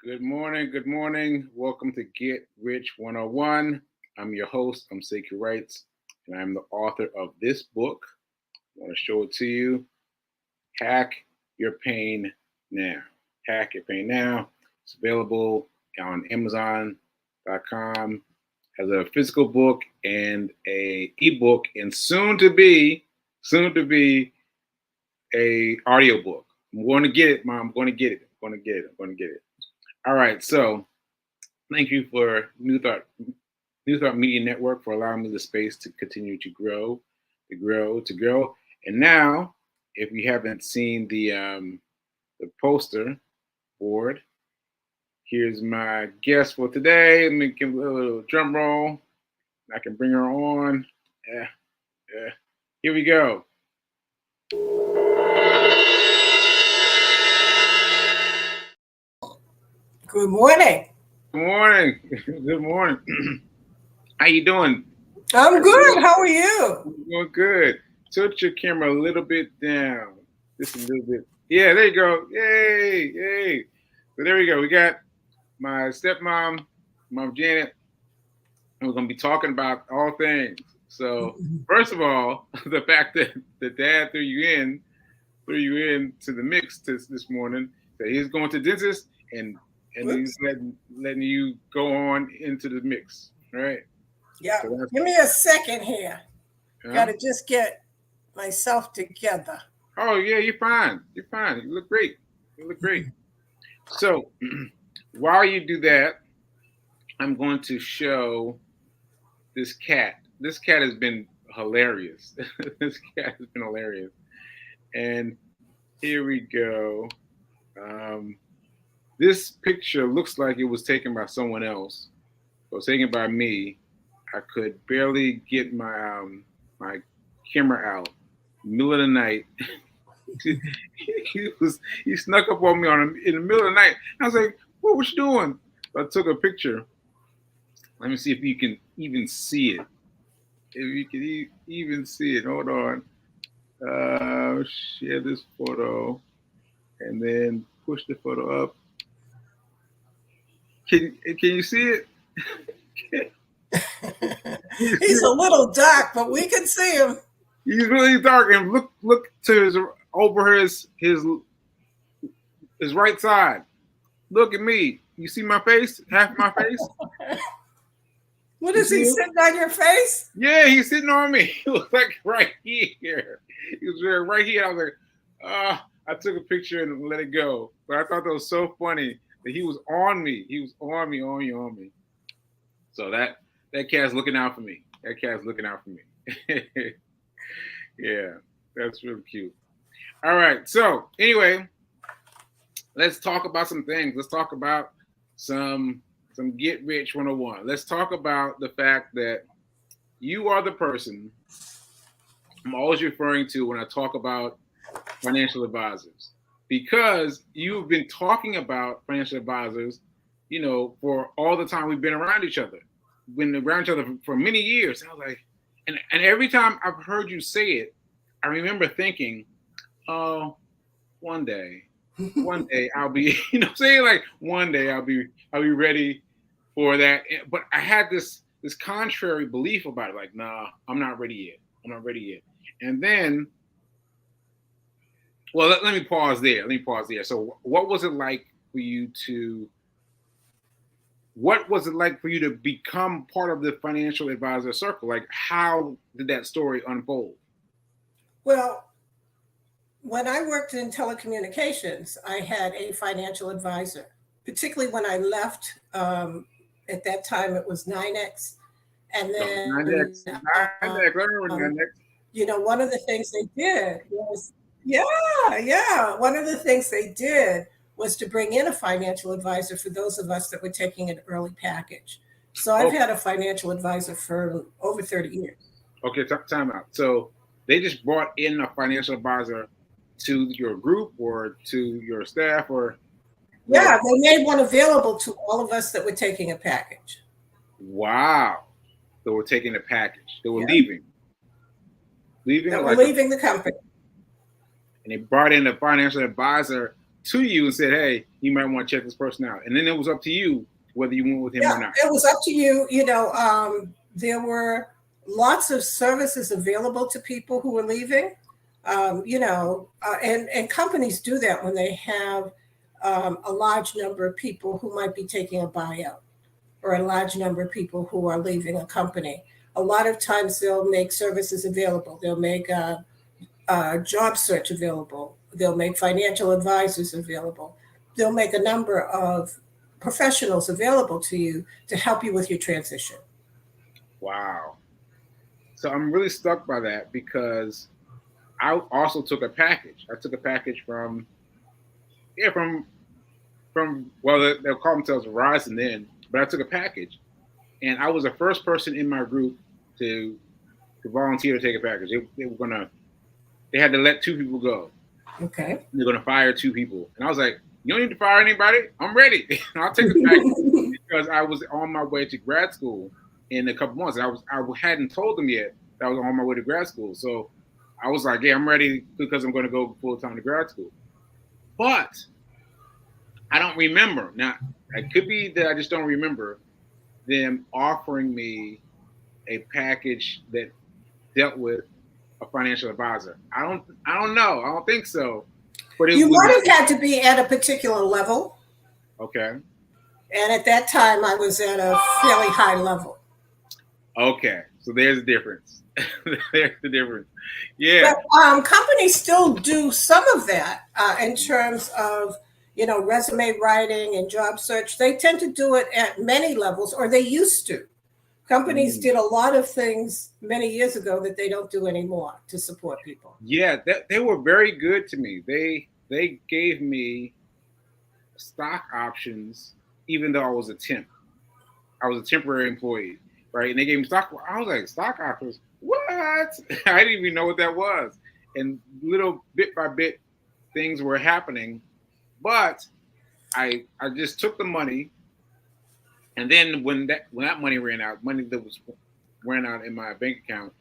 Good morning. Good morning. Welcome to Get Rich 101. I'm your host. I'm Sekou Wrights, and I'm the author of this book. I want to show it to you. Hack Your Pain Now. Hack Your Pain Now. It's available on Amazon.com as a physical book and a ebook, and soon to be a audiobook. I'm going to get it, Mom. I'm going to get it. I'm going to get it. I'm going to get it. All right, so thank you for New Thought Media Network for allowing me the space to continue to grow, to grow. And now, if you haven't seen the poster board, here's my guest for today. Let me give a little drum roll. I can bring her on. Here we go. Good morning. Good morning. Good morning. How you doing? I'm good. How are you? I'm doing good. Tilt your camera a little bit down. Just a little bit. Yeah, there you go. Yay, yay. So there we go. We got my stepmom, Mom Janet, and we're going to be talking about all things. So first of all, the fact that the dad threw you in to the mix this morning, that he's going to dentist and he's letting you go on into the mix, right? Yeah. So give me a second here. Got to just get myself together. Oh yeah, you're fine. You're fine. You look great. You look great. So while you do that, I'm going to show this cat. This cat has been hilarious. This cat has been hilarious. And here we go. This picture looks like it was taken by someone else. It was taken by me. I could barely get my my camera out. Middle of the night. he snuck up on me in the middle of the night. I was like, "What was you doing?" I took a picture. Let me see if you can even see it. If you can even see it. Hold on. Share this photo, and then push the photo up. Can you see it? He's a little dark, but we can see him. He's really dark, and look to his right side. Look at me. You see my face? Half my face? What is he sitting on your face? Yeah, he's sitting on me. He was like right here. He was right here. I was like, I took a picture and let it go. But I thought that was so funny that he was on me. He was on me. So that cat's looking out for me. That cat's looking out for me. Yeah, that's really cute. All right. So anyway, let's talk about some things. Let's talk about some Get Rich 101. Let's talk about the fact that you are the person I'm always referring to when I talk about financial advisors, because you've been talking about financial advisors, for all the time we've been around each other. Been around each other for many years. I was like, and every time I've heard you say it, I remember thinking, oh, one day I'll be, saying like one day I'll be ready for that. But I had this contrary belief about it, like, nah, I'm not ready yet. And then, well, let me pause there. So what was it like for you to become part of the financial advisor circle? Like, how did that story unfold? Well, when I worked in telecommunications, I had a financial advisor, particularly when I left. At that time, it was 9X. And then, 9X. One of the things they did was, one of the things they did was to bring in a financial advisor for those of us that were taking an early package. So I've had a financial advisor for over 30 years. Okay, time out. So they just brought in a financial advisor to your group or to your staff, or? Yeah, they made one available to all of us that were taking a package. Wow. They were taking a package. They were leaving. Leaving the company. And they brought in a financial advisor to you and said, hey, you might want to check this person out. And then it was up to you whether you went with him Yeah, or not. it was up to you. There were lots of services available to people who were leaving. And companies do that when they have a large number of people who might be taking a buyout or a large number of people who are leaving a company. A lot of times they'll make services available. They'll make job search available. They'll make financial advisors available. They'll make a number of professionals available to you to help you with your transition. Wow. So I'm really stuck by that because I also took a package. I took a package from, yeah, from well, they'll call themselves Verizon then, but I took a package, and I was the first person in my group to volunteer to take a package. They had to let two people go. Okay. They're gonna fire two people, and I was like, you don't need to fire anybody. I'm ready. I'll take the package because I was on my way to grad school in a couple months. I hadn't told them yet that I was on my way to grad school, so I was like, yeah, I'm ready because I'm going to go full time to grad school. But I don't remember. Now, it could be that I just don't remember them offering me a package that dealt with a financial advisor. I don't know. I don't think so. But it You was might have had to be at a particular level. okay. And at that time, I was at a fairly high level. Okay. So there's a difference. There's the difference. Yeah. But companies still do some of that in terms of, resume writing and job search. They tend to do it at many levels, or they used to. Companies did a lot of things many years ago that they don't do anymore to support people. Yeah, they were very good to me. They gave me stock options even though I was a temp. I was a temporary employee, right? And they gave me stock. I was like, stock options? What? I didn't even know what that was. And little bit by bit, things were happening. But I just took the money, and then when that money ran out, money that was ran out in my bank account,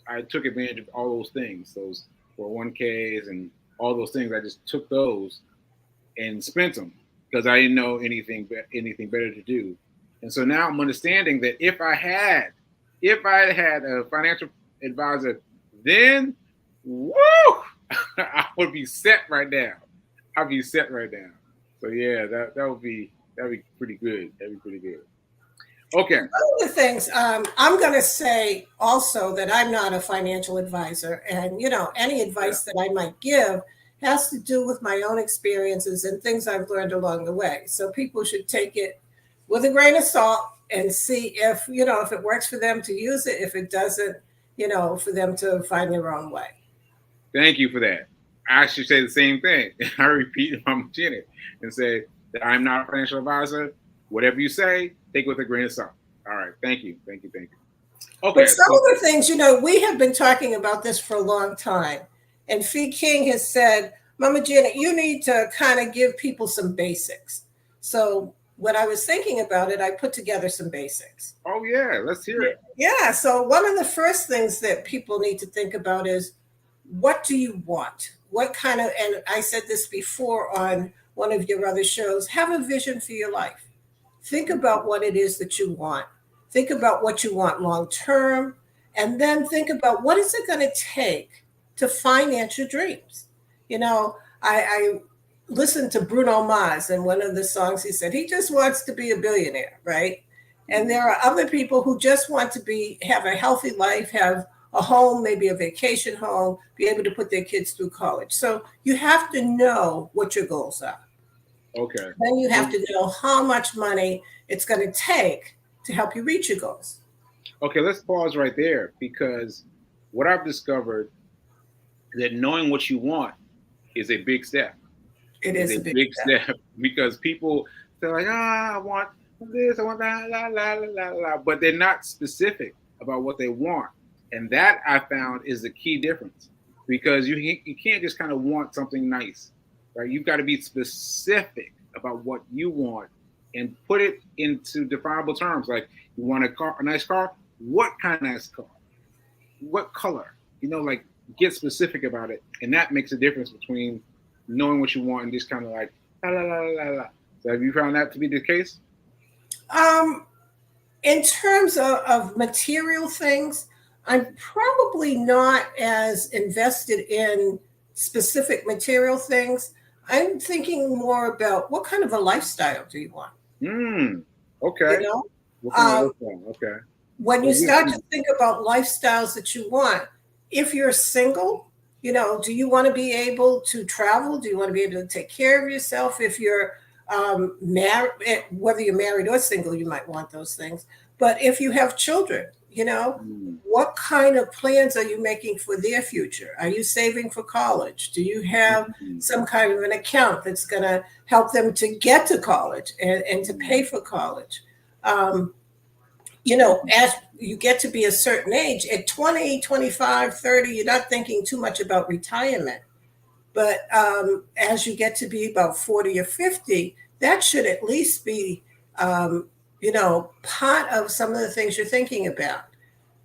I took advantage of all those things, those 401ks and all those things. I just took those and spent them because I didn't know anything better to do. And so now I'm understanding that if I had a financial advisor, then woo, I would be set right now. I'd be set right now. So yeah, that'd be pretty good. That'd be pretty good. Okay. One of the things I'm going to say also that I'm not a financial advisor, and any advice that I might give has to do with my own experiences and things I've learned along the way. So people should take it with a grain of salt and see if it works for them to use it. If it doesn't, for them to find their own way. Thank you for that. I should say the same thing. I repeat if I'm Janet and say that I'm not a financial advisor. Whatever you say, take it with a grain of salt. All right. Thank you. Okay. But some of the things, we have been talking about this for a long time. And Fee King has said, Mama Janet, you need to kind of give people some basics. So when I was thinking about it, I put together some basics. Oh, yeah. Let's hear it. Yeah. So one of the first things that people need to think about is, what do you want? What kind of, and I said this before on one of your other shows, have a vision for your life. Think about what it is that you want. Think about what you want long term. And then think about what is it going to take to finance your dreams. I listened to Bruno Mars, and one of the songs he said, he just wants to be a billionaire, right? And there are other people who just want to have a healthy life, have a home, maybe a vacation home, be able to put their kids through college. So you have to know what your goals are. Okay. Then you have to know how much money it's going to take to help you reach your goals. Okay, let's pause right there, because what I've discovered is that knowing what you want is a big step. It is a big step because people, they're like, I want this, I want that, la, la, la, la, but they're not specific about what they want. And that I found is the key difference, because you can't just kind of want something nice, right? You've got to be specific about what you want and put it into definable terms. Like, you want a nice car? What kind of nice car? What color? Like, get specific about it. And that makes a difference between knowing what you want and just kind of like la la la la la. So have you found that to be the case? Um, in terms of material things, I'm probably not as invested in specific material things. I'm thinking more about what kind of a lifestyle do you want? Hmm. You Okay. know, What kind of um, lifestyle? Okay. when So you we, start to think about lifestyles that you want, if you're single, do you want to be able to travel? Do you want to be able to take care of yourself? If you're married, whether you're married or single, you might want those things. But if you have children, mm, what kind of plans are you making for their future? Are you saving for college? Do you have mm, some kind of an account that's going to help them to get to college and to mm, pay for college? Um, mm, as you get to be a certain age, at 20, 25, 30, you're not thinking too much about retirement. But as you get to be about 40 or 50, that should at least be, part of some of the things you're thinking about.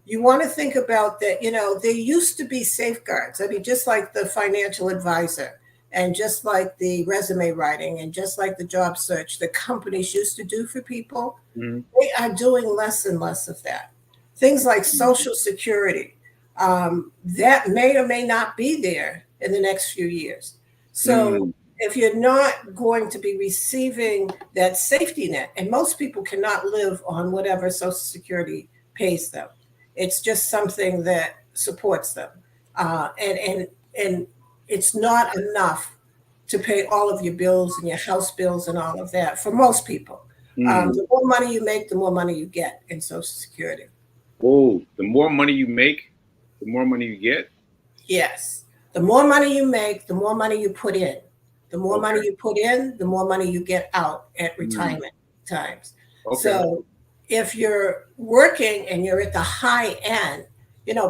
You want to think about that, there used to be safeguards. I mean, just like the financial advisor and just like the resume writing and just like the job search that companies used to do for people, mm, they are doing less and less of that. Things like mm, Social Security, that may or may not be there in the next few years. So mm, if you're not going to be receiving that safety net, and most people cannot live on whatever Social Security pays them, it's just something that supports them, and it's not enough to pay all of your bills and your house bills and all of that for most people. mm. The more money you make, the more money you get in Social Security. Oh, the more money you make, the more money you get. Yes. The more money you make, the more money you put in. The more money Okay. you put in, the more money you get out at Mm, retirement times. okay. So if you're working and you're at the high end,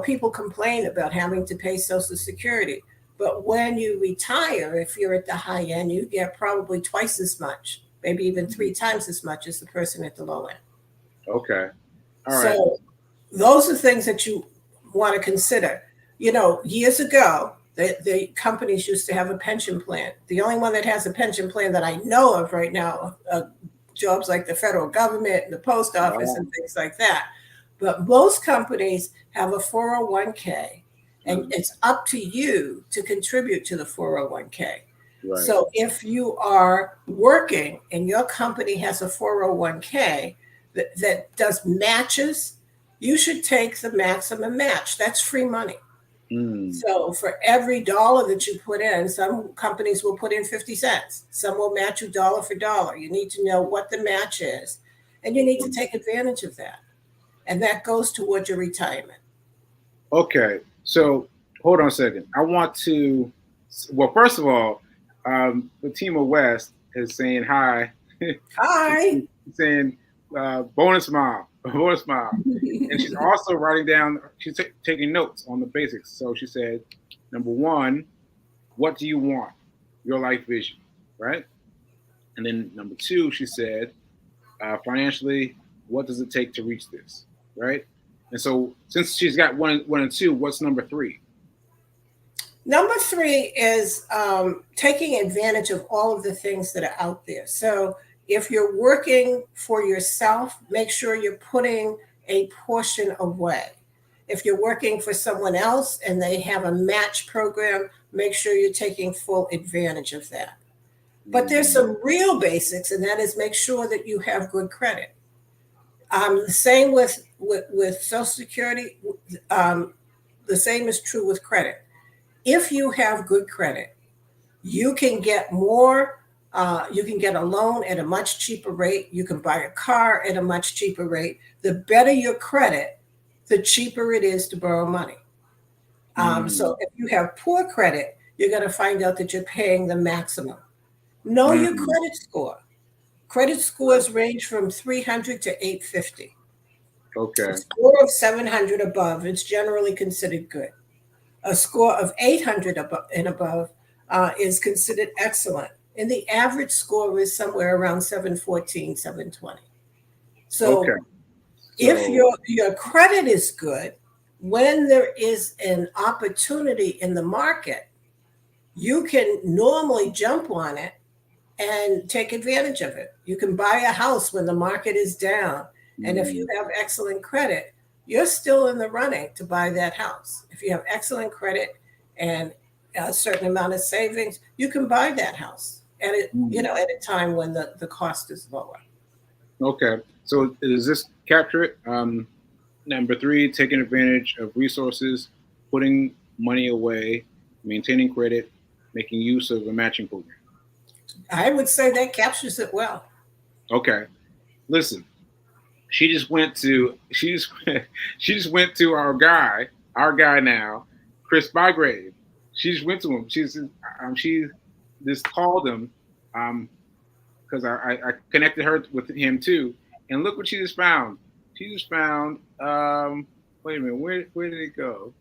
people complain about having to pay Social Security. But when you retire, if you're at the high end, you get probably twice as much, maybe even Mm, 3 times as much as the person at the low end. okay. All right. So those are things that you want to consider. Years ago, the companies used to have a pension plan. The only one that has a pension plan that I know of right now, jobs like the federal government and the post office Wow. and things like that. But most companies have a 401k, and Mm, it's up to you to contribute to the 401k. right. So if you are working and your company has a 401k that does matches, you should take the maximum match. That's free money. Mm, So for every dollar that you put in, some companies will put in 50 cents. Some will match you dollar for dollar. You need to know what the match is, and you need to take advantage of that. And that goes toward your retirement. okay. So hold on a second. I want to. Well, first of all, Fatima West is saying hi. Hi. Saying bonus mile, bonus mile. And she's also writing down, she's taking notes on the basics. So she said, number one, what do you want? Your life vision, right? And then number two, she said, financially, what does it take to reach this, right? And so since she's got one and two, what's number three? Number three is taking advantage of all of the things that are out there. So if you're working for yourself, make sure you're putting a portion away. If you're working for someone else and they have a match program, make sure you're taking full advantage of that. But there's Mm, some real basics, and that is make sure that you have good credit. The same with Social Security. Um, the same is true with credit. If you have good credit, you can get more. You can get a loan at a much cheaper rate. You can buy a car at a much cheaper rate. The better your credit, the cheaper it is to borrow money. So mm, if you have poor credit, you're going to find out that you're paying the maximum. Know your mm. credit score. Credit scores range from 300 to 850. A Okay. score of 700 above is generally considered good. A score of 800 and above is considered excellent. And the average score is somewhere around 714, 720. Okay. So if So, your credit is good, when there is an opportunity in the market, you can normally jump on it and take advantage of it. You can buy a house when the market is down. And if you Mm, have excellent credit, you're still in the running to buy that house. If you have excellent credit and a certain amount of savings, you can buy that house at it, mm. at a time when the cost is lower. Okay. So does this capture it? Number three, taking advantage of resources, putting money away, maintaining credit, making use of a matching program. I would say that captures it well. Okay. Listen, she just went to our guy now, Chris Bygrave. She just went to him. She just called him because I connected her with him too. And look what she just found. She just found wait a minute, where did it go?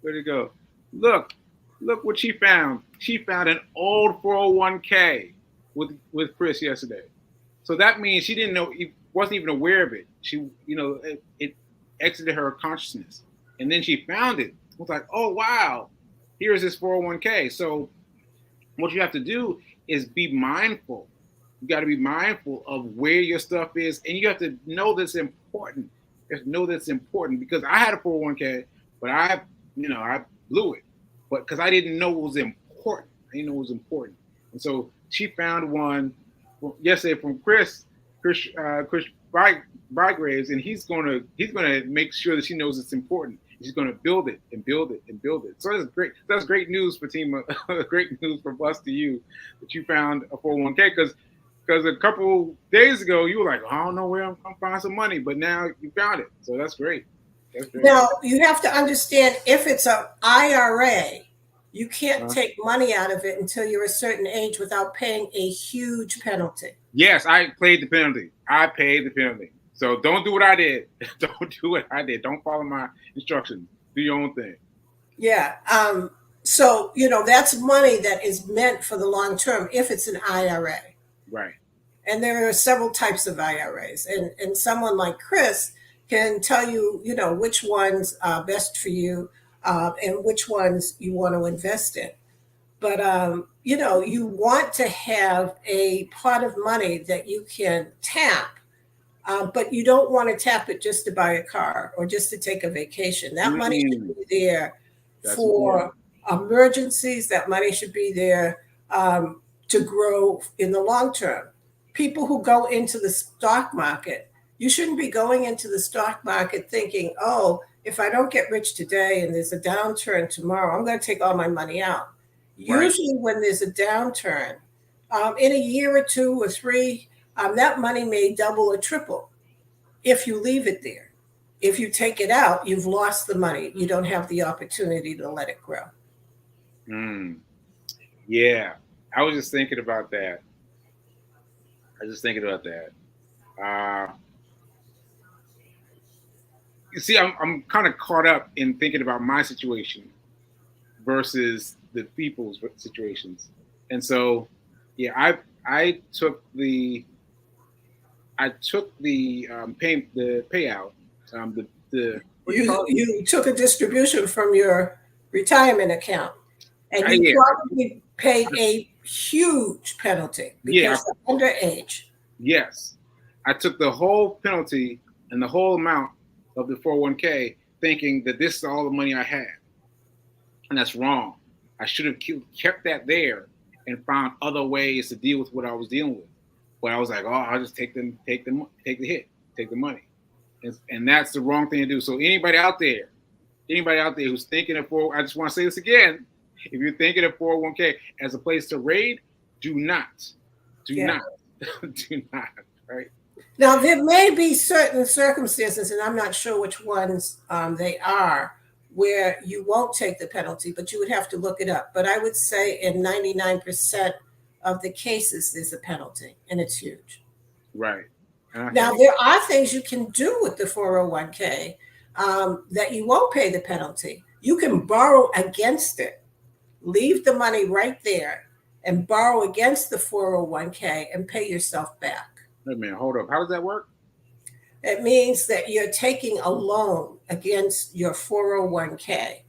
Where did it go? Look, look what she found. She found an old 401k with Chris yesterday. So that means she didn't know, wasn't even aware of it. She, it exited her consciousness, and then she found it. It was like, oh wow, here's this 401k. So what you have to do is be mindful. You got to be mindful of where your stuff is, and you have to know that's important. You have to know that's important because I had a 401k, but I blew it, but because I didn't know it was important. I didn't know it was important, and so she found one yesterday from Chris Bygraves, and he's gonna make sure that she knows it's important. He's going to build it and build it and build it. So that's great. That's great news for Team. Great news from us to you that you found a 401k because a couple days ago you were like, I don't know where I'm going to find some money, but now you found it. So that's great. That's great. Now, you have to understand if it's an IRA, you can't Uh, take money out of it until you're a certain age without paying a huge penalty. yes, I paid the penalty. I paid the penalty. So don't do what I did. Don't do what I did. Don't follow my instructions. Do your own thing. Yeah. So, that's money that is meant for the long term if it's an IRA. Right. And there are several types of IRAs. And someone like Chris can tell you, which ones are best for you and which ones you want to invest in. But, you want to have a pot of money that you can tap, but you don't want to tap it just to buy a car or just to take a vacation. That money should Mm, be there that's important. for emergencies. That money should be there to grow in the long term. People who go into the stock market, you shouldn't be going into the stock market thinking, oh, if I don't get rich today and there's a downturn tomorrow, I'm going to take all my money out. Right. Usually, when there's a downturn, in a year or two or three, that money may double or triple if you leave it there. If you take it out, you've lost the money. You don't have the opportunity to let it grow. Mm, yeah. I was just thinking about that. I was just thinking about that. Uh, you see, I'm kind of caught up in thinking about my situation versus the people's situations, and so yeah, I took the the payout, the what do you You call it? you took a distribution from your retirement account, and you Yeah, probably paid a huge penalty yeah, because you're underage. yes, I took the whole penalty and the whole amount of the 401k, thinking that this is all the money I had, and that's wrong. I should have kept that there and found other ways to deal with what I was dealing with. But I was like, oh, I'll just take the hit, take the money, and that's the wrong thing to do. So anybody out there who's thinking of I just want to say this again: if you're thinking of 401k as a place to raid, do not, do Yeah. not, do not. Right? Now, there may be certain circumstances, and I'm not sure which ones they are, where you won't take the penalty, but you would have to look it up. But I would say in 99% of the cases, there's a penalty, and it's huge. Right. Okay. Now, there are things you can do with the 401k that you won't pay the penalty. You can borrow against it, leave the money right there, and borrow against the 401k and pay yourself back. Wait a minute. Hold up. How does that work? It means that you're taking a loan against your 401k,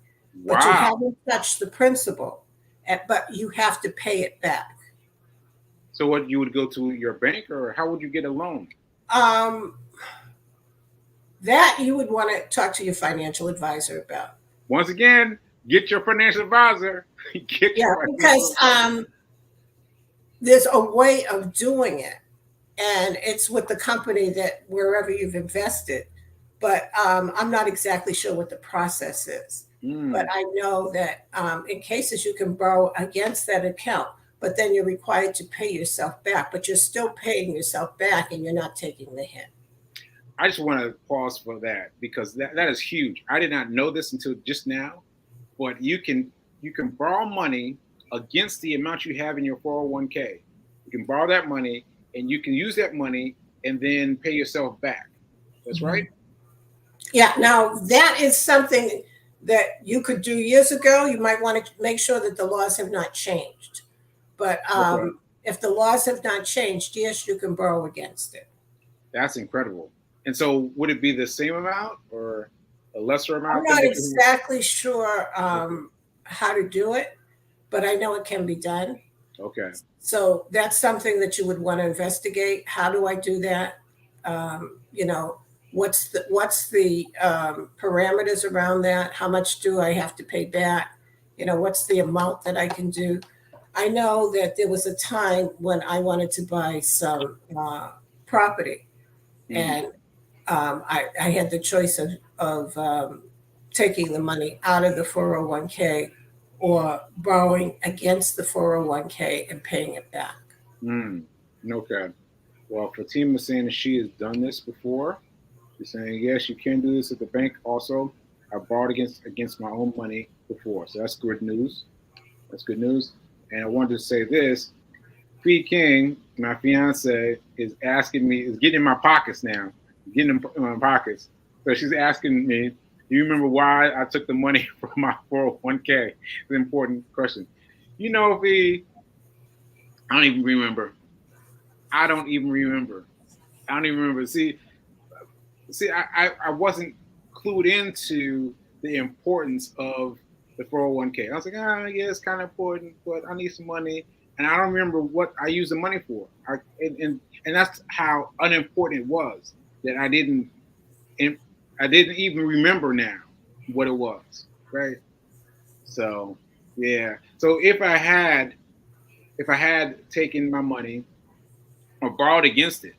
but you Wow. haven't touched the principal. but you have to pay it back. So what, you would go to your bank, or how would you get a loan? Um, that you would want to talk to your financial advisor about. Once again, get your financial advisor. Get Yeah, your financial because advisor. there's a way of doing it, and it's with the company that wherever you've invested. But I'm not exactly sure what the process is. But Mm. I know that in cases you can borrow against that account, but then you're required to pay yourself back. But you're still paying yourself back, and you're not taking the hit. I just want to pause for that because that is huge. I did not know this until just now, but you can borrow money against the amount you have in your 401k. You can borrow that money and you can use that money and then pay yourself back. That's right. Mhm. Yeah, now that is something that you could do years ago. You might want to make sure that the laws have not changed. But Okay. if the laws have not changed, yes, you can borrow against it. That's incredible. And so would it be the same amount or a lesser I'm amount than not what you exactly sure okay. how to do it, but I know it can be done. Okay. So that's something that you would want to investigate. How do I do that? You know, what's the parameters around that? How much do I have to pay back? You know, what's the amount that I can do? I know that there was a time when I wanted to buy some property, Mm. and I had the choice of taking the money out of the 401k or borrowing against the 401k and paying it back. Mm. Okay. Well, Fatima is saying that she has done this before. She's saying, yes, you can do this at the bank also. I borrowed against my own money before. So that's good news. That's good news. And I wanted to say this. Fee King, my fiance, is asking me, is getting in my pockets now, getting in my pockets. So she's asking me, do you remember why I took the money from my 401k? It's an important question. You know, Fee, I don't even remember. I don't even remember. I don't even remember. See, I wasn't clued into the importance of the 401k. I was like, yeah, it's kind of important, but I need some money. And I don't remember what I used the money for. And that's how unimportant it was that and I didn't even remember now what it was. Right. So, yeah. So if I had taken my money or borrowed against it,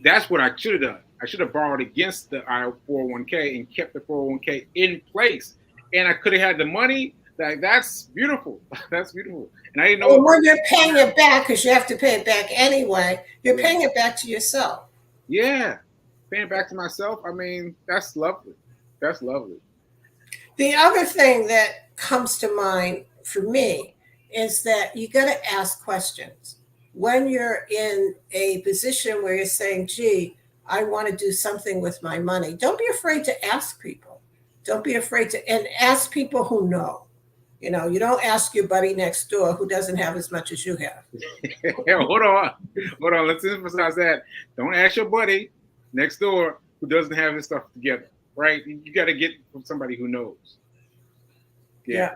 that's what I should have done. I should have borrowed against the 401k and kept the 401k in place. And I could have had the money. That's beautiful. That's beautiful. And I didn't know And about when you're paying it back, because you have to pay it back anyway, you're yeah. paying it back to yourself. Yeah. Paying it back to myself. I mean, that's lovely. That's lovely. The other thing that comes to mind for me is that you got to ask questions. When you're in a position where you're saying, gee, I want to do something with my money, don't be afraid to ask people. Don't be afraid to, and ask people who know. You know, you don't ask your buddy next door who doesn't have as much as you have. Hold on. Hold on. Let's emphasize that. Don't ask your buddy next door who doesn't have his stuff together. Right? You got to get from somebody who knows. Yeah. Yeah.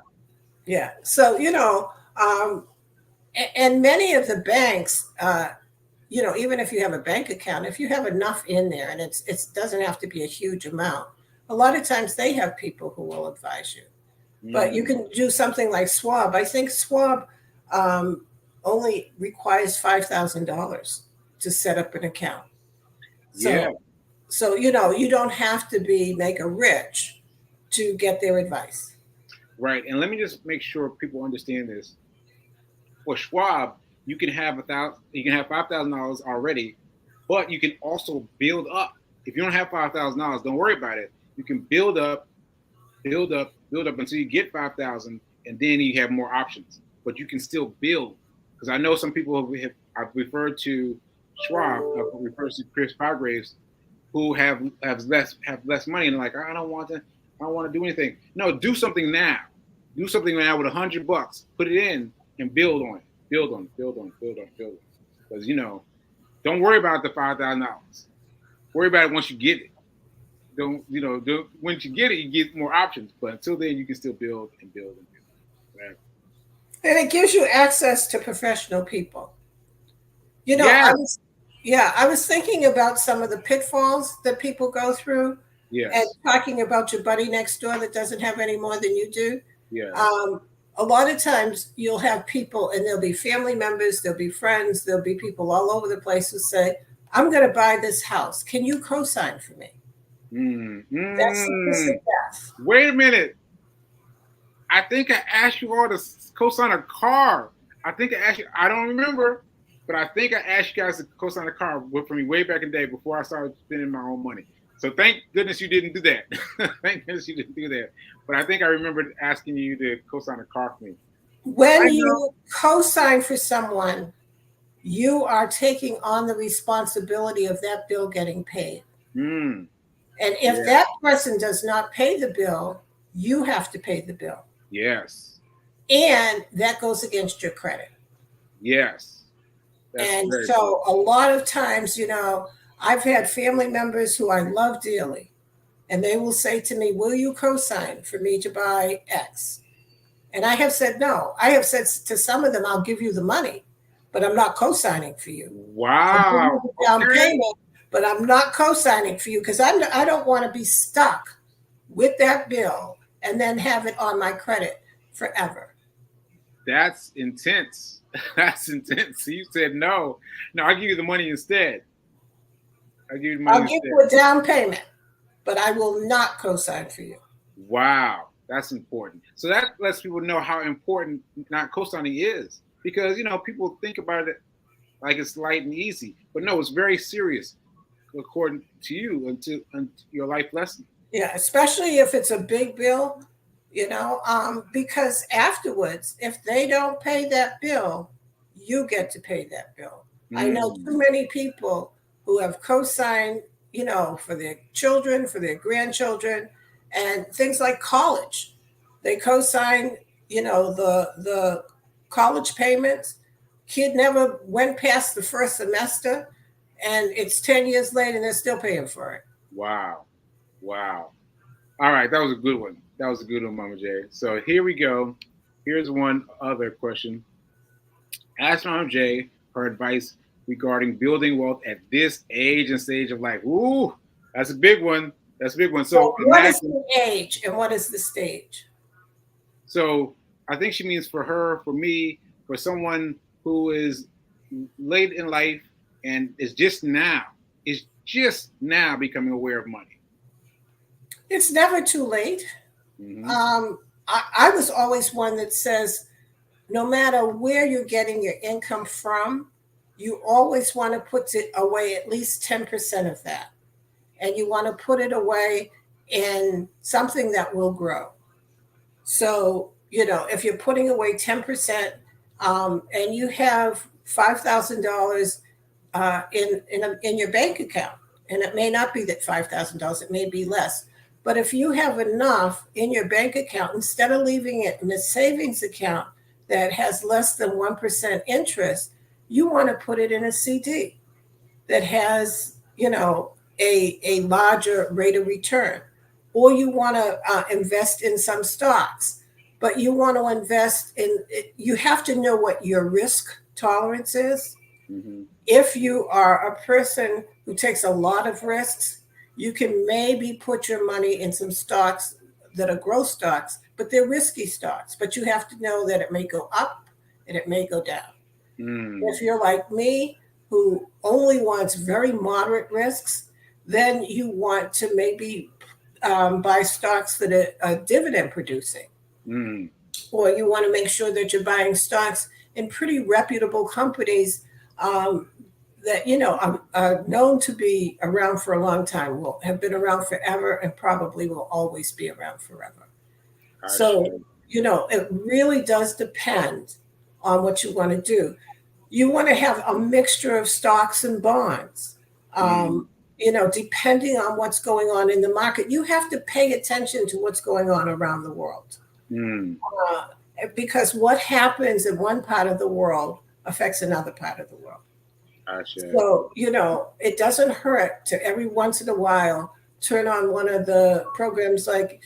Yeah. So, and many of the banks, even if you have a bank account, if you have enough in there, and it doesn't have to be a huge amount, a lot of times they have people who will advise you. But you Mm. can do something like Schwab. I think Schwab um, only requires $5,000 to set up an account. Yeah. So you don't have to be mega rich to get their advice. Right. And let me just make sure people understand this. For Schwab, you can have $5,000 already, but you can also build up. If you don't have $5,000, don't worry about it. You can build up until you get 5,000, and then you have more options. But you can still build, because I know some people I've referred to Schwab, I've referred to Chris Pargraves, who have less money and like, I don't want to do anything. No, do something now. Do something now with $100. Put it in and build on it. Build on it. Build on it. Build on it. Build on it. Because don't worry about the $5,000. Worry about it once you get it. Once you get it, you get more options. But until then, you can still build and build and build. Right? And it gives you access to professional people. You know, Yes, I was thinking about some of the pitfalls that people go through and yes, talking about your buddy next door that doesn't have any more than you do. yes. Um, a lot of times you'll have people, and there'll be family members, there'll be friends, there'll be people all over the place who say, I'm going to buy this house. Can you co sign for me? Mm, That's the kiss of mm. death. Wait a minute. I think I asked you all to co-sign a car. I think I asked you. I don't remember, but I think I asked you guys to co-sign a car for me way back in the day before I started spending my own money. So thank goodness you didn't do that. Thank goodness you didn't do that. But I think I remembered asking you to co-sign a car for me. When I know. you co sign for someone, you are taking on the responsibility of that bill getting paid. Mm, And if yeah. that person does not pay the bill, you have to pay the bill. Yes. And that goes against your credit. Yes. That's And very true. so a lot of times, I've had family members who I love dearly, and they will say to me, will you co-sign for me to buy X? And I have said no. I have said to some of them, I'll give you the money, but I'm not co-signing for you. I'll give you Wow. the down Okay. payment, but I'm not co-signing for you because I don't want to be stuck with that bill and then have it on my credit forever. That's intense. That's intense. So you said no. No, I'll give you the money instead. I'll give you the money I'll give instead. you a down payment, but I will not co-sign for you. Wow, that's important. So that lets people know how important not co-signing is, because people think about it like it's light and easy, but no, it's very serious, according to you and to your life lesson. Yeah, especially if it's a big bill, because afterwards, if they don't pay that bill, you get to pay that bill. I know too Mm, many people who have co-signed, for their children, for their grandchildren, and things like college. They co-sign, the college payments. Kid never went past the first semester, and it's 10 years later, and they're still paying for it. wow, wow. All right, that was a good one. That was a good one, Mama J. So here we go. Here's one other question. Ask Mama J her advice regarding building wealth at this age and stage of life. Ooh, that's a big one. That's a big one. So So, what is imagine. the age and what is the stage? So I think she means for her, for me, for someone who is late in life and is just now becoming aware of money. It's never too late. Mm-hmm. I was always one that says no matter where you're getting your income from, you always want to put it away at least 10% of that. And you want to put it away in something that will grow. So, if you're putting away 10%, and you have $5,000 in your bank account, and it may not be that $5,000, it may be less. But if you have enough in your bank account, instead of leaving it in a savings account that has less than 1% interest, you want to put it in a CD that has, a larger rate of return. Or you want to invest in some stocks, but you want to invest in, you have to know what your risk tolerance is. Mm-hmm. If you are a person who takes a lot of risks, you can maybe put your money in some stocks that are growth stocks, but they're risky stocks. But you have to know that it may go up and it may go down. Mm. If you're like me, who only wants very moderate risks, then you want to maybe buy stocks that are dividend producing, Mm. or you want to make sure that you're buying stocks in pretty reputable companies um, that are known to be around for a long time, will have been around forever, and probably will always be around forever. So, Gotcha. it really does depend on what you want to do. You want to have a mixture of stocks and bonds. Mm. Depending on what's going on in the market, you have to pay attention to what's going on around the world. Mm. Uh, because what happens in one part of the world affects another part of the world. Gotcha. So, it doesn't hurt to every once in a while turn on one of the programs like,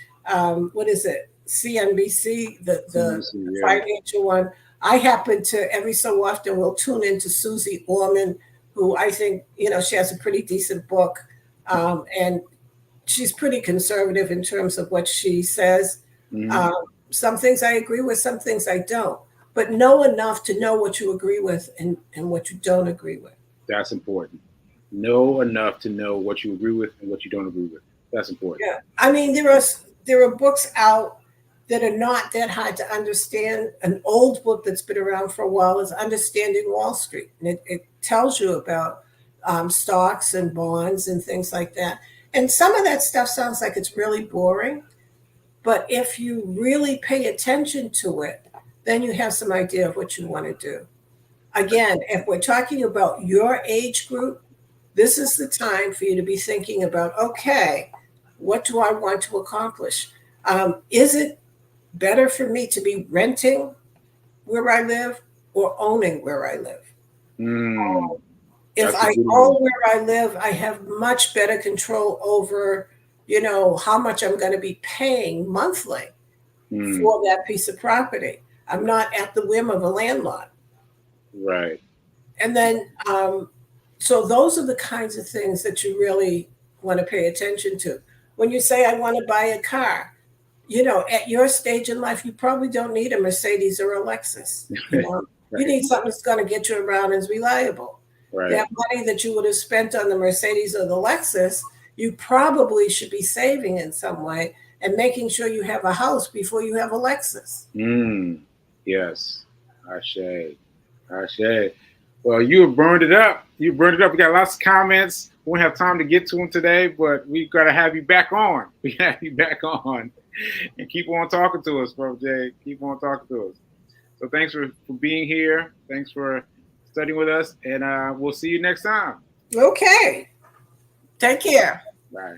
what is it? CNBC, the CNBC, yeah. financial one, I happen to every so often will tune into Susie Orman, who I think, she has a pretty decent book. And she's pretty conservative in terms of what she says. Mm-hmm. Some things I agree with, some things I don't. But know enough to know what you agree with and what you don't agree with. That's important. Know enough to know what you agree with and what you don't agree with. That's important. Yeah, I mean there are books out that are not that hard to understand. An old book that's been around for a while is Understanding Wall Street, and it tells you about stocks and bonds and things like that. And some of that stuff sounds like it's really boring, but if you really pay attention to it, then you have some idea of what you want to do. Again, if we're talking about your age group, this is the time for you to be thinking about, okay, what do I want to accomplish? Is it better for me to be renting where I live or owning where I live? Mm, If that's a I good own one. where I live, I have much better control over, how much I'm going to be paying monthly Mm, for that piece of property. I'm not at the whim of a landlord. right. And then, so those are the kinds of things that you really want to pay attention to. When you say, I want to buy a car, at your stage in life, you probably don't need a Mercedes or a Lexus. You Right. need something that's going to get you around and is reliable. Right. That money that you would have spent on the Mercedes or the Lexus, you probably should be saving in some way and making sure you have a house before you have a Lexus. Mm, yes. Ashe. Ashe. Well, you have burned it up. You burned it up. We got lots of comments. We won't have time to get to them today, but we got to have you back on. We have you back on and keep on talking to us, Bro Jay. Keep on talking to us. So thanks for being here. Thanks for studying with us, and we'll see you next time. Okay. Take care. Bye.